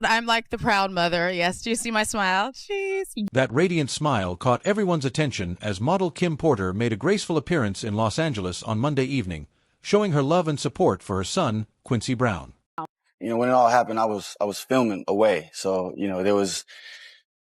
I'm like the proud mother. Yes, do you see my smile? Jeez. That radiant smile caught everyone's attention as model Kim Porter made a graceful appearance in Los Angeles on Monday evening, showing her love and support for her son, Quincy Brown. When it all happened, I was filming away. So, there was,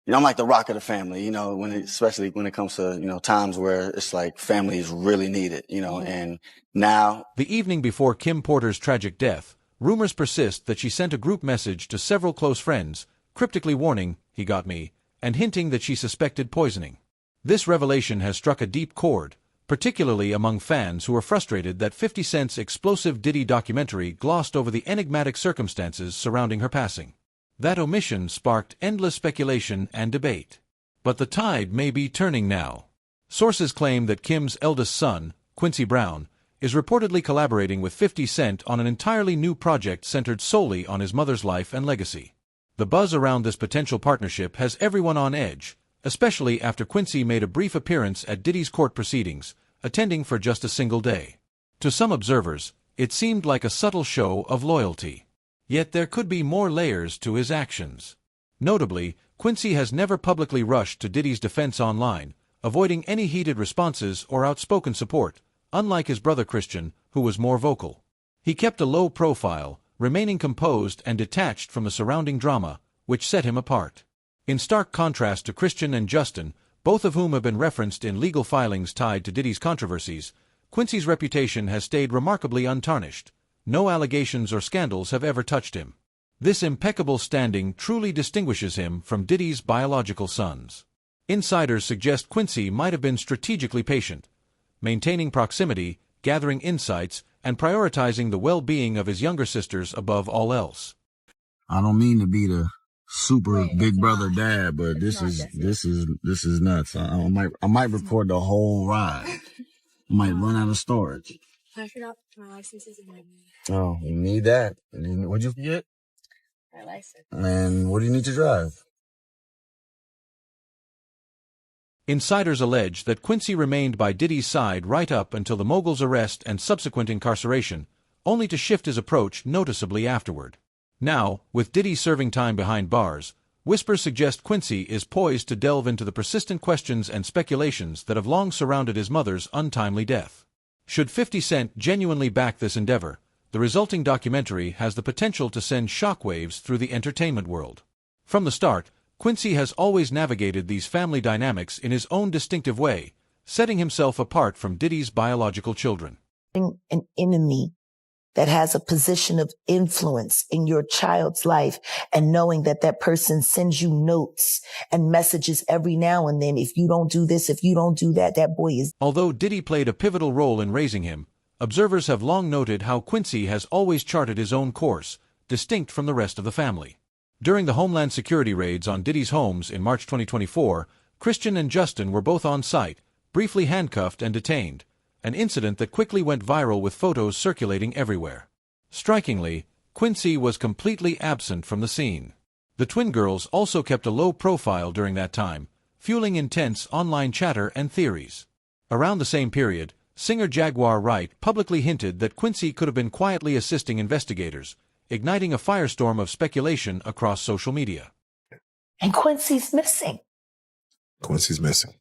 I'm like the rock of the family, especially when it comes to, times where it's like family is really needed, and now. The evening before Kim Porter's tragic death, rumors persist that she sent a group message to several close friends, cryptically warning, "He got me," and hinting that she suspected poisoning. This revelation has struck a deep chord, particularly among fans who are frustrated that 50 Cent's explosive Diddy documentary glossed over the enigmatic circumstances surrounding her passing. That omission sparked endless speculation and debate. But the tide may be turning now. Sources claim that Kim's eldest son, Quincy Brown, is reportedly collaborating with 50 Cent on an entirely new project centered solely on his mother's life and legacy. The buzz around this potential partnership has everyone on edge, especially after Quincy made a brief appearance at Diddy's court proceedings, attending for just a single day. To some observers, it seemed like a subtle show of loyalty. Yet there could be more layers to his actions. Notably, Quincy has never publicly rushed to Diddy's defense online, avoiding any heated responses or outspoken support, unlike his brother Christian, who was more vocal. He kept a low profile, remaining composed and detached from the surrounding drama, which set him apart. In stark contrast to Christian and Justin, both of whom have been referenced in legal filings tied to Diddy's controversies, Quincy's reputation has stayed remarkably untarnished. No allegations or scandals have ever touched him. This impeccable standing truly distinguishes him from Diddy's biological sons. Insiders suggest Quincy might have been strategically patient, maintaining proximity, gathering insights, and prioritizing the well-being of his younger sisters above all else. I don't mean to be the super big brother dad, but this is nuts. I might record the whole ride. I might run out of storage. I forgot my license is in my name. Oh, you need that. What'd you get? My license. And what do you need to drive? Insiders allege that Quincy remained by Diddy's side right up until the mogul's arrest and subsequent incarceration, only to shift his approach noticeably afterward. Now, with Diddy serving time behind bars, whispers suggest Quincy is poised to delve into the persistent questions and speculations that have long surrounded his mother's untimely death. Should 50 Cent genuinely back this endeavor, the resulting documentary has the potential to send shockwaves through the entertainment world. From the start, Quincy has always navigated these family dynamics in his own distinctive way, setting himself apart from Diddy's biological children. An enemy that has a position of influence in your child's life, and knowing that that person sends you notes and messages every now and then. If you don't do this, if you don't do that, that boy is... Although Diddy played a pivotal role in raising him, observers have long noted how Quincy has always charted his own course, distinct from the rest of the family. During the Homeland Security raids on Diddy's homes in March 2024, Christian and Justin were both on site, briefly handcuffed and detained, an incident that quickly went viral with photos circulating everywhere. Strikingly, Quincy was completely absent from the scene. The twin girls also kept a low profile during that time, fueling intense online chatter and theories. Around the same period, singer Jaguar Wright publicly hinted that Quincy could have been quietly assisting investigators, igniting a firestorm of speculation across social media. And Quincy's missing. Quincy's missing.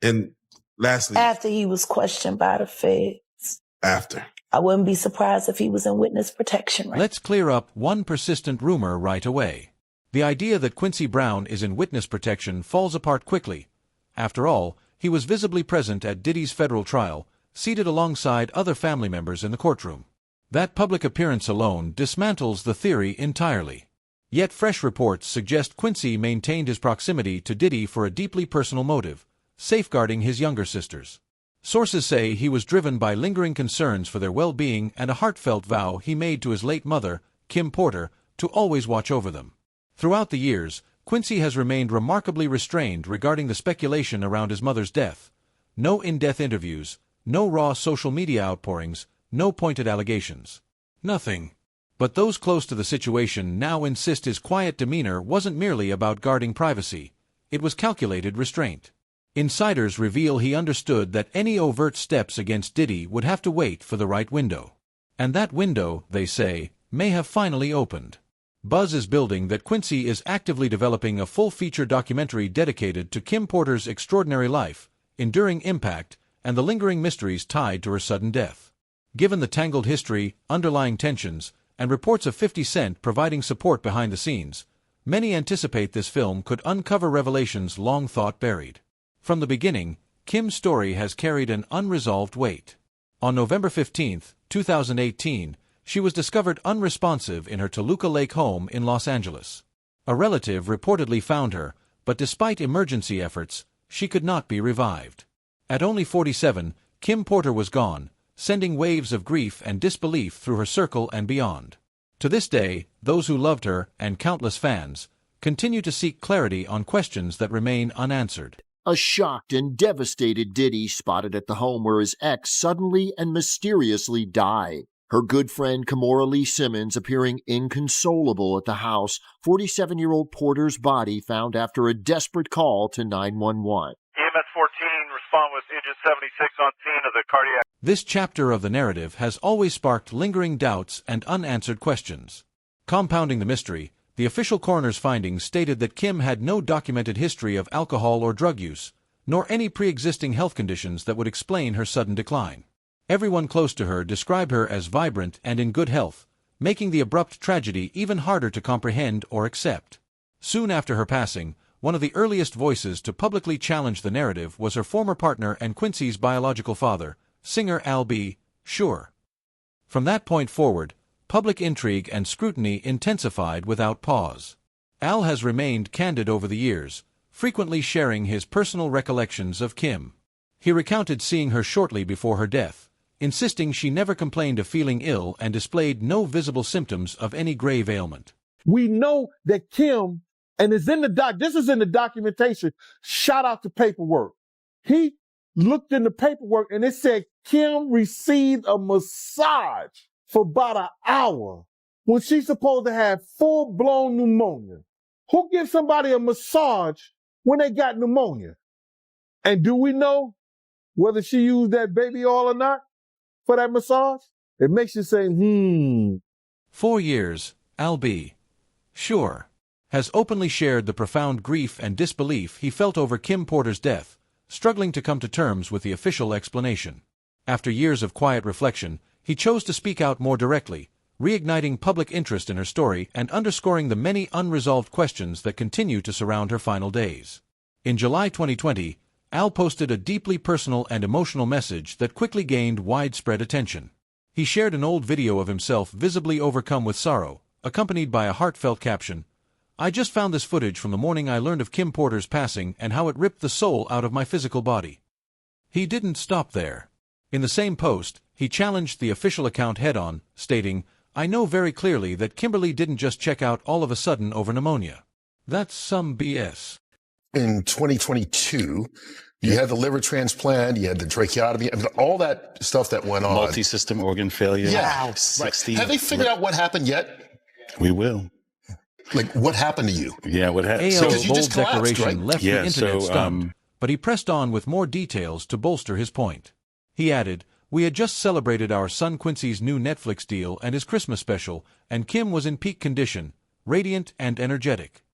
And lastly... After he was questioned by the feds. After. I wouldn't be surprised if he was in witness protection. Right? Let's clear up one persistent rumor right away. The idea that Quincy Brown is in witness protection falls apart quickly. After all, he was visibly present at Diddy's federal trial, seated alongside other family members in the courtroom. That public appearance alone dismantles the theory entirely. Yet fresh reports suggest Quincy maintained his proximity to Diddy for a deeply personal motive, safeguarding his younger sisters. Sources say he was driven by lingering concerns for their well-being and a heartfelt vow he made to his late mother, Kim Porter, to always watch over them. Throughout the years, Quincy has remained remarkably restrained regarding the speculation around his mother's death. No in-depth interviews, no raw social media outpourings, no pointed allegations. Nothing. But those close to the situation now insist his quiet demeanor wasn't merely about guarding privacy. It was calculated restraint. Insiders reveal he understood that any overt steps against Diddy would have to wait for the right window. And that window, they say, may have finally opened. Buzz is building that Quincy is actively developing a full-feature documentary dedicated to Kim Porter's extraordinary life, enduring impact, and the lingering mysteries tied to her sudden death. Given the tangled history, underlying tensions, and reports of 50 Cent providing support behind the scenes, many anticipate this film could uncover revelations long thought buried. From the beginning, Kim's story has carried an unresolved weight. On November 15, 2018, she was discovered unresponsive in her Toluca Lake home in Los Angeles. A relative reportedly found her, but despite emergency efforts, she could not be revived. At only 47, Kim Porter was gone, sending waves of grief and disbelief through her circle and beyond. To this day, those who loved her, and countless fans, continue to seek clarity on questions that remain unanswered. A shocked and devastated Diddy spotted at the home where his ex suddenly and mysteriously died. Her good friend Kimora Lee Simmons appearing inconsolable at the house, 47-year-old Porter's body found after a desperate call to 911. EMS 14, respond with Engine 76 on scene of the cardiac. This chapter of the narrative has always sparked lingering doubts and unanswered questions. Compounding the mystery, the official coroner's findings stated that Kim had no documented history of alcohol or drug use, nor any pre-existing health conditions that would explain her sudden decline. Everyone close to her described her as vibrant and in good health, making the abrupt tragedy even harder to comprehend or accept. Soon after her passing, one of the earliest voices to publicly challenge the narrative was her former partner and Quincy's biological father, singer Al B. Sure. From that point forward, public intrigue and scrutiny intensified without pause. Al has remained candid over the years, frequently sharing his personal recollections of Kim. He recounted seeing her shortly before her death, insisting she never complained of feeling ill and displayed no visible symptoms of any grave ailment. We know that Kim, and it's in the this is in the documentation, shout out to paperwork. He looked in the paperwork and it said Kim received a massage for about an hour when she's supposed to have full-blown pneumonia. Who gives somebody a massage when they got pneumonia? And do we know whether she used that baby oil or not for that massage? It makes you say, 4 years, Al B. Sure. Has openly shared the profound grief and disbelief he felt over Kim Porter's death, struggling to come to terms with the official explanation. After years of quiet reflection, he chose to speak out more directly, reigniting public interest in her story and underscoring the many unresolved questions that continue to surround her final days. In July 2020, Al posted a deeply personal and emotional message that quickly gained widespread attention. He shared an old video of himself visibly overcome with sorrow, accompanied by a heartfelt caption, "I just found this footage from the morning I learned of Kim Porter's passing and how it ripped the soul out of my physical body." He didn't stop there. In the same post, he challenged the official account head-on, stating, "I know very clearly that Kimberly didn't just check out all of a sudden over pneumonia. That's some BS." In 2022, you had the liver transplant, you had the tracheotomy, I mean, all that stuff that went on. Multi-system organ failure. Yeah, Wow. 60. Right. Have they figured out what happened yet? We will. Like, what happened to you? Yeah, what happened? AL's you just bold collapsed, declaration right? left the internet stunned, but he pressed on with more details to bolster his point. He added, "We had just celebrated our son Quincy's new Netflix deal and his Christmas special, and Kim was in peak condition, radiant and energetic."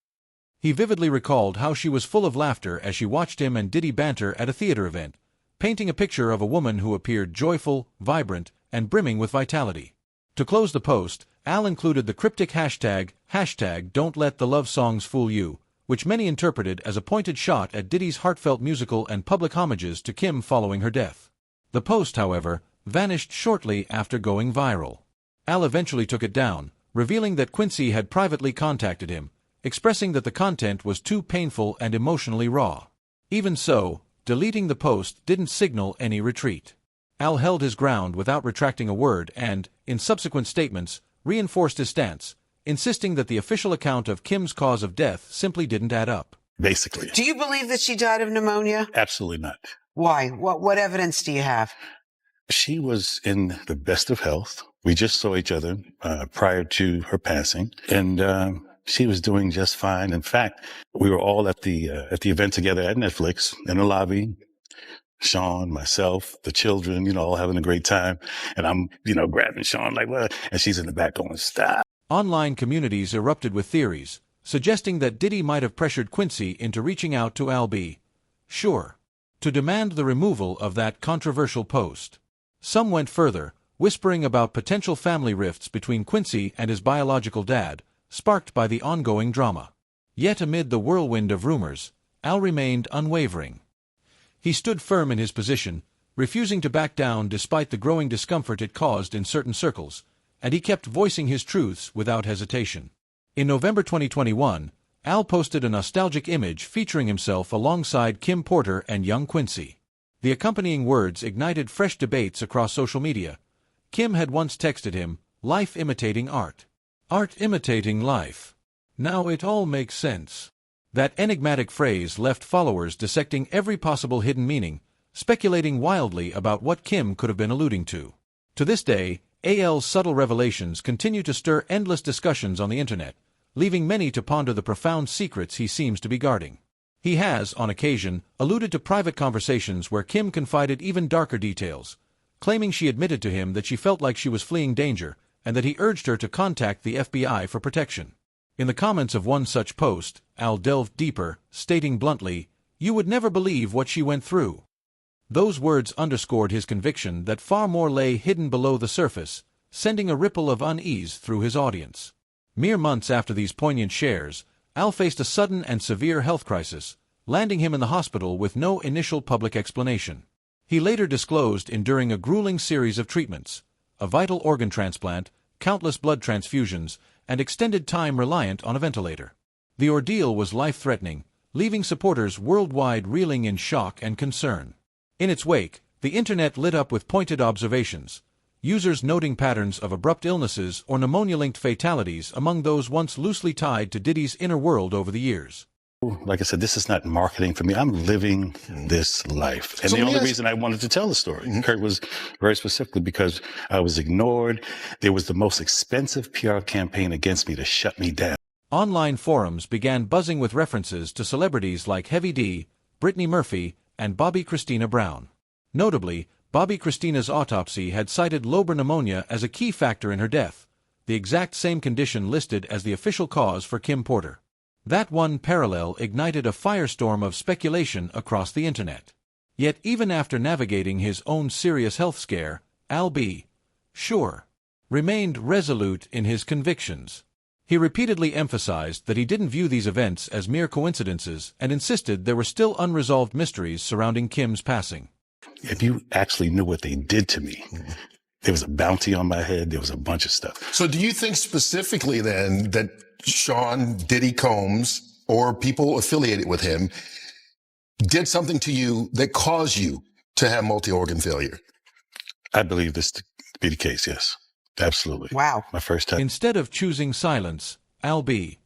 He vividly recalled how she was full of laughter as she watched him and Diddy banter at a theater event, painting a picture of a woman who appeared joyful, vibrant, and brimming with vitality. To close the post, Al included the cryptic hashtag "Don't let the love songs fool you," which many interpreted as a pointed shot at Diddy's heartfelt musical and public homages to Kim following her death. The post, however, vanished shortly after going viral. Al eventually took it down, revealing that Quincy had privately contacted him, expressing that the content was too painful and emotionally raw. Even so, deleting the post didn't signal any retreat. Al held his ground without retracting a word and, in subsequent statements, reinforced his stance, insisting that the official account of Kim's cause of death simply didn't add up. Basically. Do you believe that she died of pneumonia? Absolutely not. Why? What evidence do you have? She was in the best of health. We just saw each other prior to her passing, and she was doing just fine. In fact, we were all at the event together at Netflix in the lobby. Sean, myself, the children, all having a great time. And I'm, grabbing Sean like, what? And she's in the back going, stop. Online communities erupted with theories, suggesting that Diddy might have pressured Quincy into reaching out to Al B. Sure. To demand the removal of that controversial post. Some went further, whispering about potential family rifts between Quincy and his biological dad, sparked by the ongoing drama. Yet amid the whirlwind of rumors, Al remained unwavering. He stood firm in his position, refusing to back down despite the growing discomfort it caused in certain circles, and he kept voicing his truths without hesitation. In November 2021, Al posted a nostalgic image featuring himself alongside Kim Porter and young Quincy. The accompanying words ignited fresh debates across social media. Kim had once texted him, "Life imitating art. Art imitating life. Now it all makes sense." That enigmatic phrase left followers dissecting every possible hidden meaning, speculating wildly about what Kim could have been alluding to. To this day, AL's subtle revelations continue to stir endless discussions on the internet, leaving many to ponder the profound secrets he seems to be guarding. He has, on occasion, alluded to private conversations where Kim confided even darker details, claiming she admitted to him that she felt like she was fleeing danger and that he urged her to contact the FBI for protection. In the comments of one such post, Al delved deeper, stating bluntly, "You would never believe what she went through." Those words underscored his conviction that far more lay hidden below the surface, sending a ripple of unease through his audience. Mere months after these poignant shares, Al faced a sudden and severe health crisis, landing him in the hospital with no initial public explanation. He later disclosed enduring a grueling series of treatments, a vital organ transplant, countless blood transfusions, and extended time reliant on a ventilator. The ordeal was life-threatening, leaving supporters worldwide reeling in shock and concern. In its wake, the internet lit up with pointed observations, users noting patterns of abrupt illnesses or pneumonia-linked fatalities among those once loosely tied to Diddy's inner world over the years. Like I said, this is not marketing for me. I'm living this life. And the only reason I wanted to tell the story, Kurt, was very specifically because I was ignored. There was the most expensive PR campaign against me to shut me down. Online forums began buzzing with references to celebrities like Heavy D, Brittany Murphy, and Bobby Christina Brown. Notably, Bobby Christina's autopsy had cited lobar pneumonia as a key factor in her death, the exact same condition listed as the official cause for Kim Porter. That one parallel ignited a firestorm of speculation across the internet. Yet even after navigating his own serious health scare, Al B. Sure. Remained resolute in his convictions. He repeatedly emphasized that he didn't view these events as mere coincidences and insisted there were still unresolved mysteries surrounding Kim's passing. If you actually knew what they did to me, there was a bounty on my head, there was a bunch of stuff. So do you think specifically then that Sean Diddy Combs or people affiliated with him did something to you that caused you to have multi-organ failure? I believe this to be the case, yes. Absolutely. Wow. My first time. Instead of choosing silence, Al B.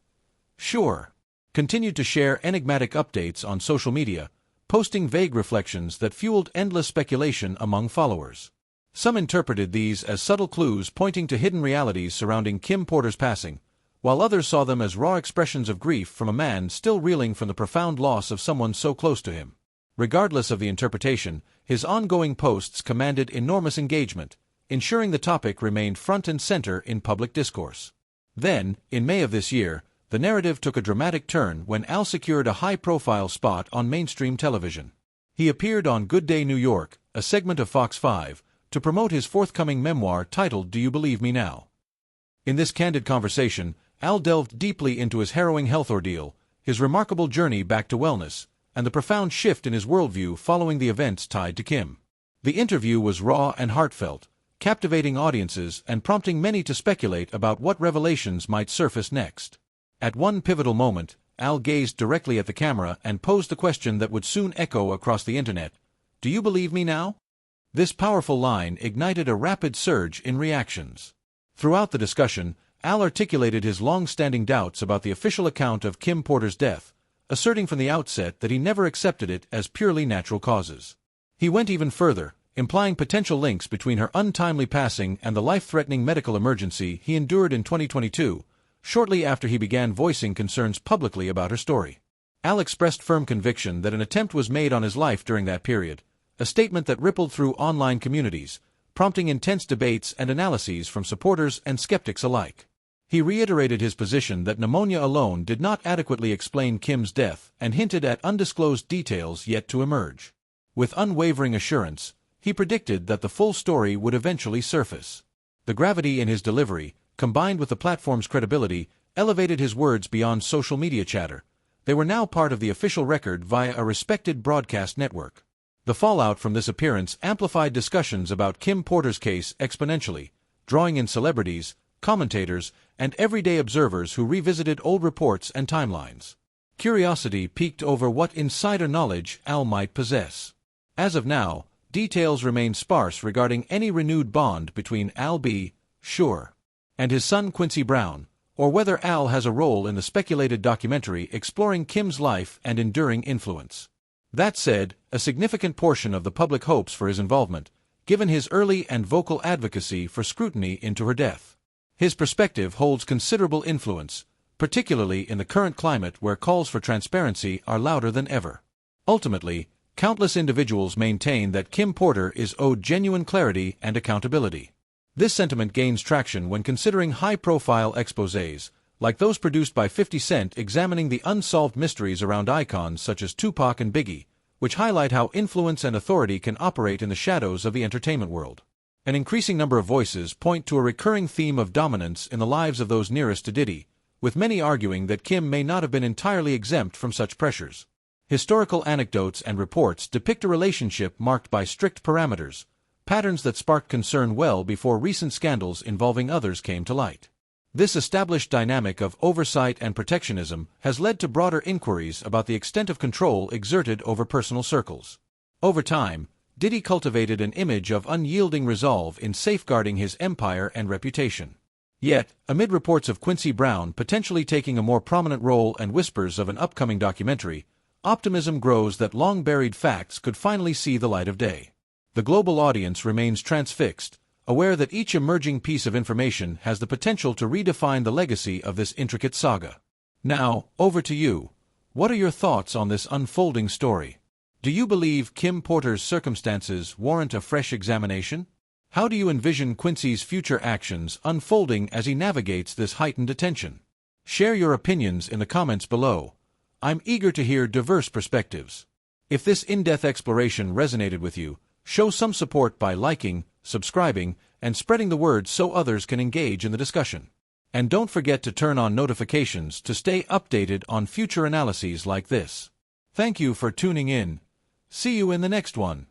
Sure. Continued to share enigmatic updates on social media, posting vague reflections that fueled endless speculation among followers. Some interpreted these as subtle clues pointing to hidden realities surrounding Kim Porter's passing, while others saw them as raw expressions of grief from a man still reeling from the profound loss of someone so close to him. Regardless of the interpretation, his ongoing posts commanded enormous engagement, ensuring the topic remained front and center in public discourse. Then, in May of this year, the narrative took a dramatic turn when Al secured a high-profile spot on mainstream television. He appeared on Good Day New York, a segment of Fox 5, to promote his forthcoming memoir titled Do You Believe Me Now? In this candid conversation, Al delved deeply into his harrowing health ordeal, his remarkable journey back to wellness, and the profound shift in his worldview following the events tied to Kim. The interview was raw and heartfelt, captivating audiences and prompting many to speculate about what revelations might surface next. At one pivotal moment, Al gazed directly at the camera and posed the question that would soon echo across the internet, "Do you believe me now?" This powerful line ignited a rapid surge in reactions. Throughout the discussion, Al articulated his long-standing doubts about the official account of Kim Porter's death, asserting from the outset that he never accepted it as purely natural causes. He went even further, implying potential links between her untimely passing and the life-threatening medical emergency he endured in 2022, shortly after he began voicing concerns publicly about her story. Al expressed firm conviction that an attempt was made on his life during that period, a statement that rippled through online communities, prompting intense debates and analyses from supporters and skeptics alike. He reiterated his position that pneumonia alone did not adequately explain Kim's death and hinted at undisclosed details yet to emerge. With unwavering assurance, he predicted that the full story would eventually surface. The gravity in his delivery, combined with the platform's credibility, elevated his words beyond social media chatter. They were now part of the official record via a respected broadcast network. The fallout from this appearance amplified discussions about Kim Porter's case exponentially, drawing in celebrities, commentators, and everyday observers who revisited old reports and timelines. Curiosity piqued over what insider knowledge Al might possess. As of now, details remain sparse regarding any renewed bond between Al B. Sure and his son Quincy Brown, or whether Al has a role in the speculated documentary exploring Kim's life and enduring influence. That said, a significant portion of the public hopes for his involvement, given his early and vocal advocacy for scrutiny into her death. His perspective holds considerable influence, particularly in the current climate where calls for transparency are louder than ever. Ultimately, countless individuals maintain that Kim Porter is owed genuine clarity and accountability. This sentiment gains traction when considering high-profile exposés, like those produced by 50 Cent examining the unsolved mysteries around icons such as Tupac and Biggie, which highlight how influence and authority can operate in the shadows of the entertainment world. An increasing number of voices point to a recurring theme of dominance in the lives of those nearest to Diddy, with many arguing that Kim may not have been entirely exempt from such pressures. Historical anecdotes and reports depict a relationship marked by strict parameters, patterns that sparked concern well before recent scandals involving others came to light. This established dynamic of oversight and protectionism has led to broader inquiries about the extent of control exerted over personal circles. Over time, Diddy cultivated an image of unyielding resolve in safeguarding his empire and reputation. Yet, amid reports of Quincy Brown potentially taking a more prominent role and whispers of an upcoming documentary, optimism grows that long-buried facts could finally see the light of day. The global audience remains transfixed, aware that each emerging piece of information has the potential to redefine the legacy of this intricate saga. Now, over to you. What are your thoughts on this unfolding story? Do you believe Kim Porter's circumstances warrant a fresh examination? How do you envision Quincy's future actions unfolding as he navigates this heightened attention? Share your opinions in the comments below. I'm eager to hear diverse perspectives. If this in-depth exploration resonated with you, show some support by liking, subscribing, and spreading the word so others can engage in the discussion. And don't forget to turn on notifications to stay updated on future analyses like this. Thank you for tuning in. See you in the next one.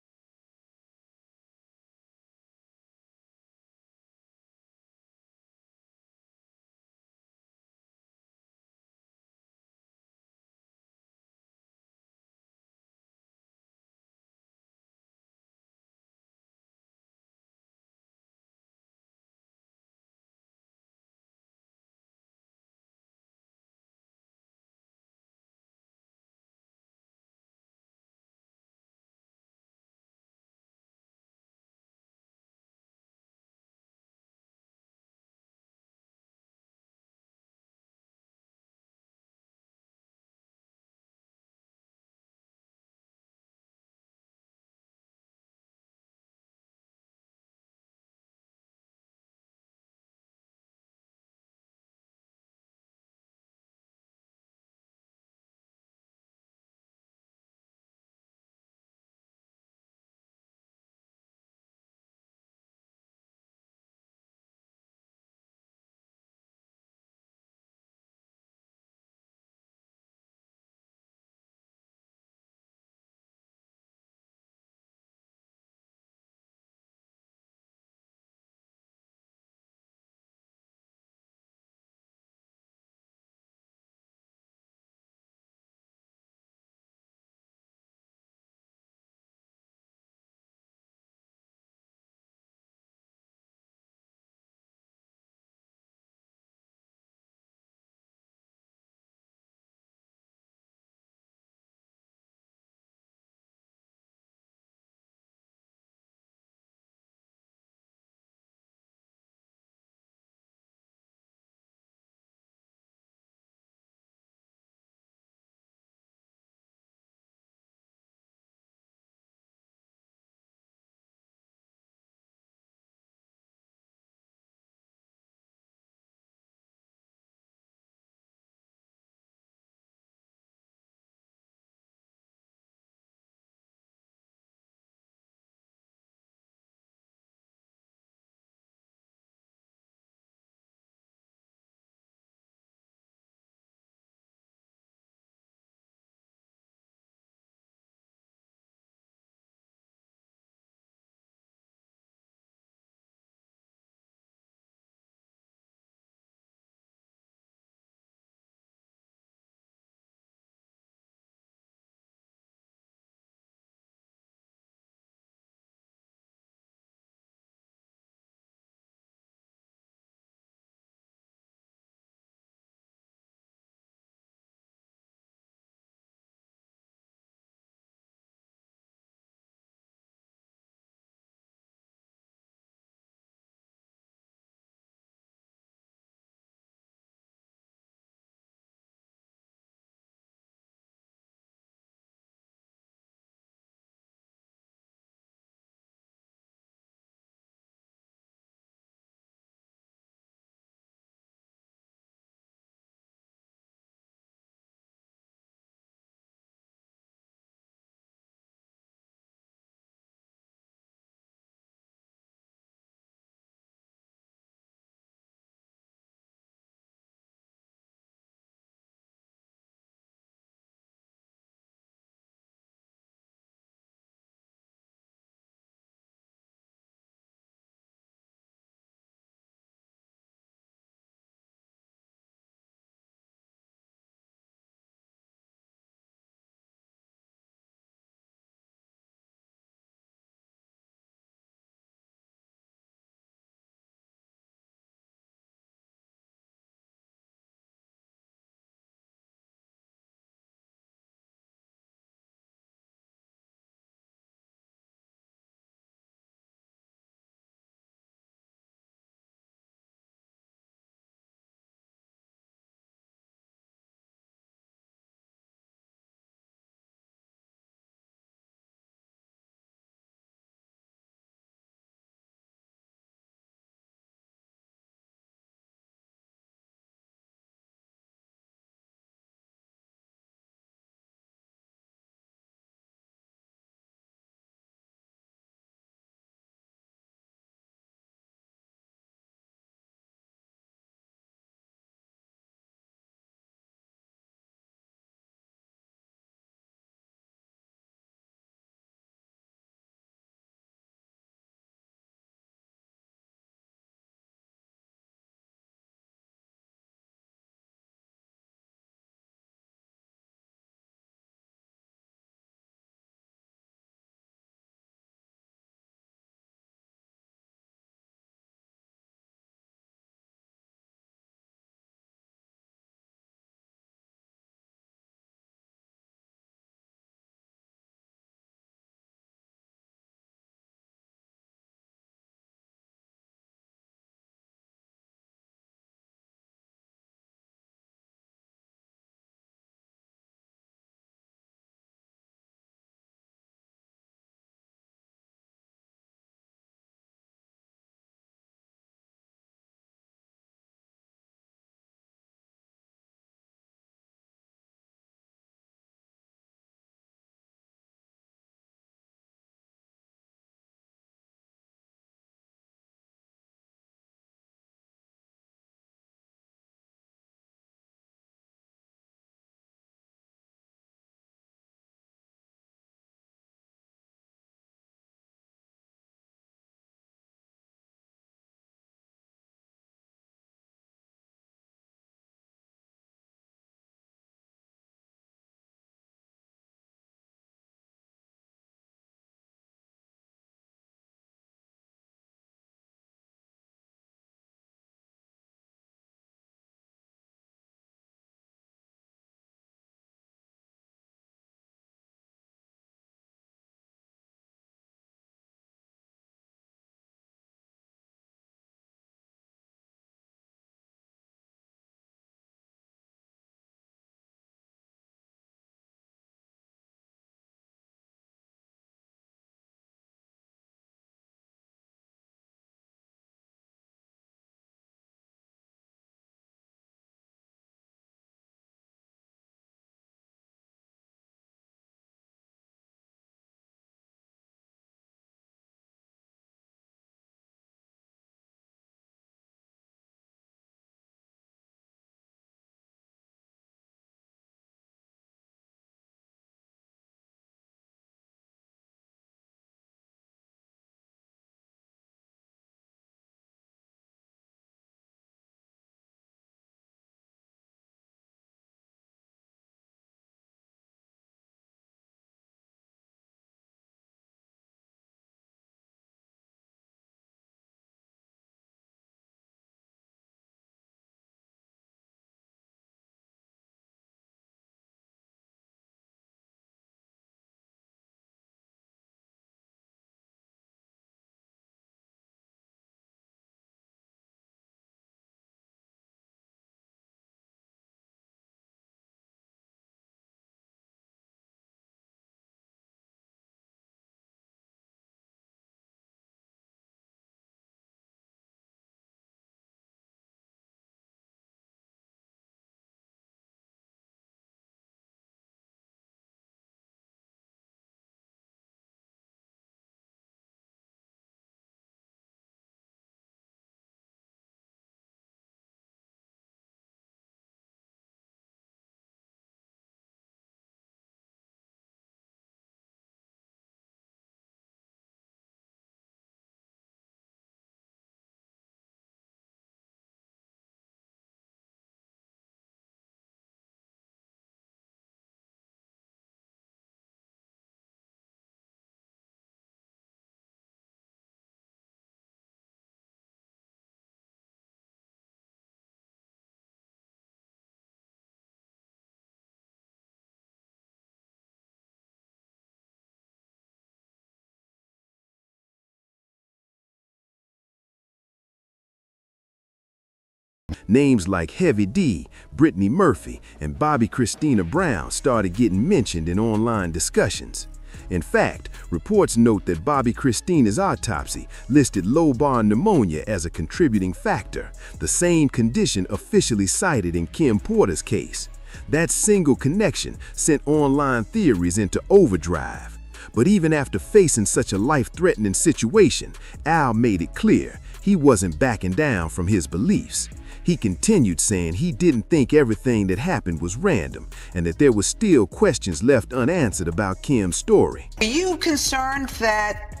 Names like Heavy D, Brittany Murphy, and Bobby Christina Brown started getting mentioned in online discussions. In fact, reports note that Bobby Christina's autopsy listed lobar pneumonia as a contributing factor, the same condition officially cited in Kim Porter's case. That single connection sent online theories into overdrive. But even after facing such a life-threatening situation, Al made it clear he wasn't backing down from his beliefs. He continued saying he didn't think everything that happened was random and that there were still questions left unanswered about Kim's story. Are you concerned that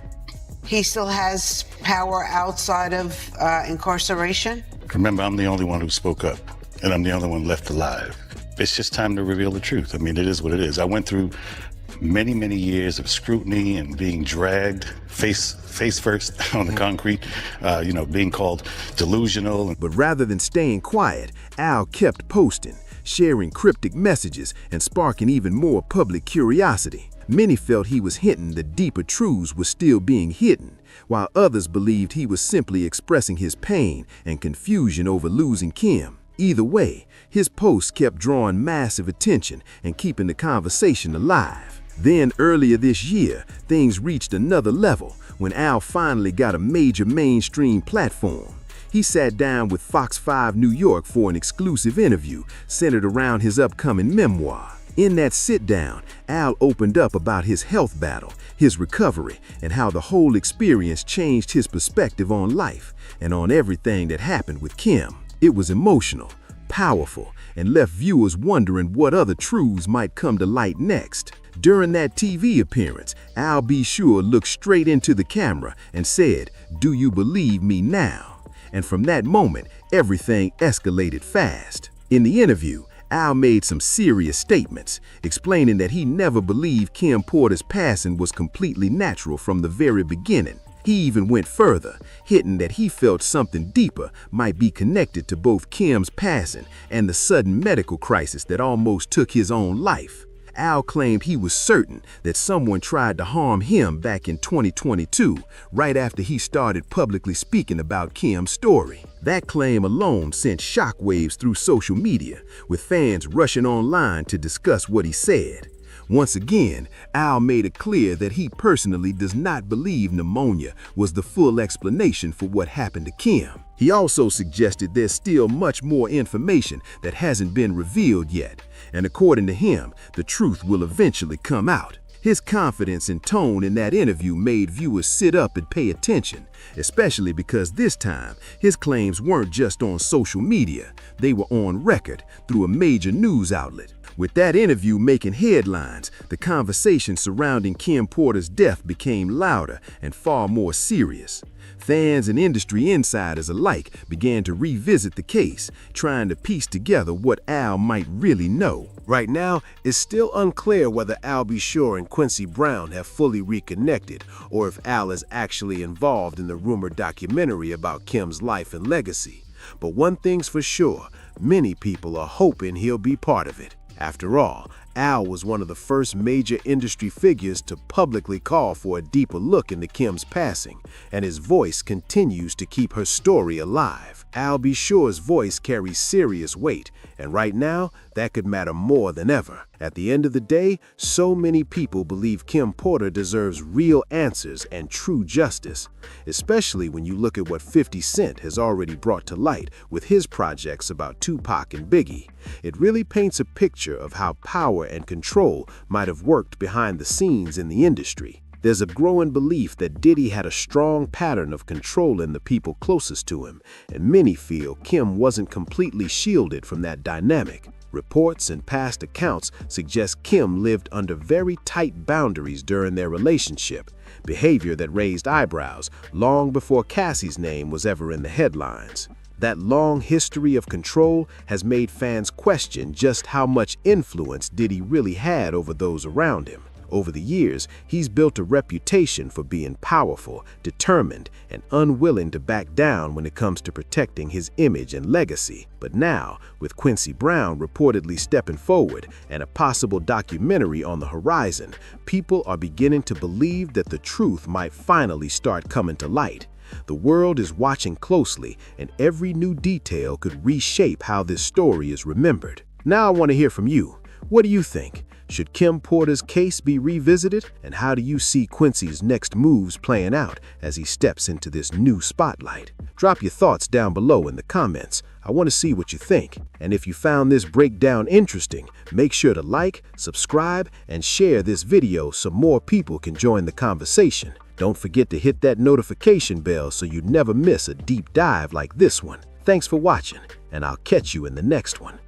he still has power outside of incarceration? Remember, I'm the only one who spoke up, and I'm the only one left alive. It's just time to reveal the truth. I mean, it is what it is. I went through many, many years of scrutiny and being dragged face first on the concrete, being called delusional. But rather than staying quiet, Al kept posting, sharing cryptic messages and sparking even more public curiosity. Many felt he was hinting that deeper truths were still being hidden, while others believed he was simply expressing his pain and confusion over losing Kim. Either way, his posts kept drawing massive attention and keeping the conversation alive. Then, earlier this year, things reached another level when Al finally got a major mainstream platform. He sat down with Fox 5 New York for an exclusive interview centered around his upcoming memoir. In that sit-down, Al opened up about his health battle, his recovery, and how the whole experience changed his perspective on life and on everything that happened with Kim. It was emotional, powerful, and left viewers wondering what other truths might come to light next. During that TV appearance, Al B. Sure looked straight into the camera and said, "Do you believe me now?" And from that moment, everything escalated fast. In the interview, Al made some serious statements, explaining that he never believed Kim Porter's passing was completely natural from the very beginning. He even went further, hinting that he felt something deeper might be connected to both Kim's passing and the sudden medical crisis that almost took his own life. Al claimed he was certain that someone tried to harm him back in 2022, right after he started publicly speaking about Kim's story. That claim alone sent shockwaves through social media, with fans rushing online to discuss what he said. Once again, Al made it clear that he personally does not believe pneumonia was the full explanation for what happened to Kim. He also suggested there's still much more information that hasn't been revealed yet, and according to him, the truth will eventually come out. His confidence and tone in that interview made viewers sit up and pay attention, especially because this time, his claims weren't just on social media, they were on record through a major news outlet. With that interview making headlines, the conversation surrounding Kim Porter's death became louder and far more serious. Fans and industry insiders alike began to revisit the case, trying to piece together what Al might really know. Right now, it's still unclear whether Al B. Sure and Quincy Brown have fully reconnected, or if Al is actually involved in the rumored documentary about Kim's life and legacy. But one thing's for sure, many people are hoping he'll be part of it. After all, Al was one of the first major industry figures to publicly call for a deeper look into Kim's passing, and his voice continues to keep her story alive. Al B. Sure's voice carries serious weight, and right now, that could matter more than ever. At the end of the day, so many people believe Kim Porter deserves real answers and true justice, especially when you look at what 50 Cent has already brought to light with his projects about Tupac and Biggie. It really paints a picture of how power and control might have worked behind the scenes in the industry. There's a growing belief that Diddy had a strong pattern of controlling the people closest to him, and many feel Kim wasn't completely shielded from that dynamic. Reports and past accounts suggest Kim lived under very tight boundaries during their relationship, behavior that raised eyebrows long before Cassie's name was ever in the headlines. That long history of control has made fans question just how much influence Diddy really had over those around him. Over the years, he's built a reputation for being powerful, determined, and unwilling to back down when it comes to protecting his image and legacy. But now, with Quincy Brown reportedly stepping forward and a possible documentary on the horizon, people are beginning to believe that the truth might finally start coming to light. The world is watching closely, and every new detail could reshape how this story is remembered. Now I want to hear from you. What do you think? Should Kim Porter's case be revisited? And how do you see Quincy's next moves playing out as he steps into this new spotlight? Drop your thoughts down below in the comments. I want to see what you think. And if you found this breakdown interesting, make sure to like, subscribe, and share this video so more people can join the conversation. Don't forget to hit that notification bell so you never miss a deep dive like this one. Thanks for watching, and I'll catch you in the next one.